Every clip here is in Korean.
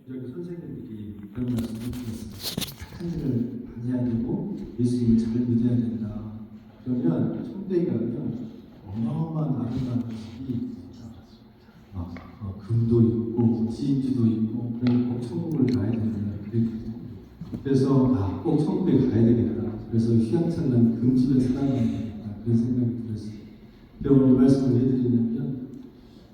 여기 선생님들이 그런 말씀을 해주셨어요. 한일을 반해야 되고 예수님을 잘 믿어야 된다. 그러면 천대에 가면 어마어마한 아름다운 모습이 막 금도 있고 진주도 있고 그래서 꼭 천국을 가야 된다. 그래서 꼭 천국에 가야 되겠다. 그래서 휘황찬란 금집에 살아가야 되겠다. 그런 생각이 들었어요. 근데 오늘 말씀을 왜 드리냐면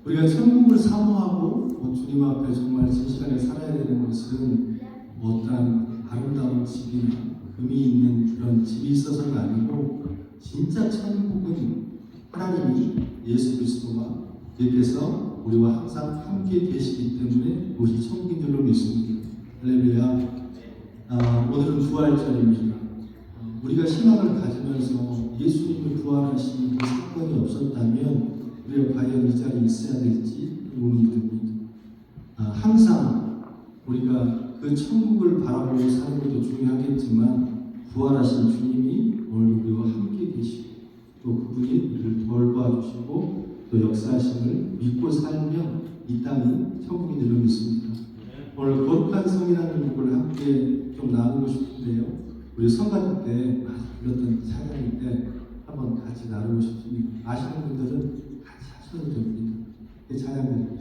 우리가 천국을 사모하고 주님 앞에 정말 진실하게 살아야 되는 것은 어떠한 아름다운 집이나 금이 있는 그런 집이 있어서가 아니고 진짜 천국은 하나님이 예수 그리스도와 예수께서 우리와 항상 함께 계시기 때문에 그것이 천국인 줄로 믿습니다. 할렐루야. 오늘은 부활절입니다. 우리가 신앙을 가지면서 예수님을 부활하신 그 사건이 없었다면 우리가 과연 이 자리에 있어야 될지 의문이 듭니다. 항상 우리가 그 천국을 바라보고 사는 것도 중요하겠지만 부활하신 주님이 오늘 우리와 함께 계시고 또 그분이 우리를 돌봐주시고 또 역사하심을 믿고 살면 이 땅이 천국이 되려 믿습니다. 오늘 거룩한 성이라는 곡을 함께 좀 나누고 싶은데요. 우리 성가대 때 많이 불렀던 찬양인데 한번 같이 나누고 싶습니다. 아시는 분들은 같이 하셔도 됩니다. 찬양 드리겠습니다. 예루살렘 네가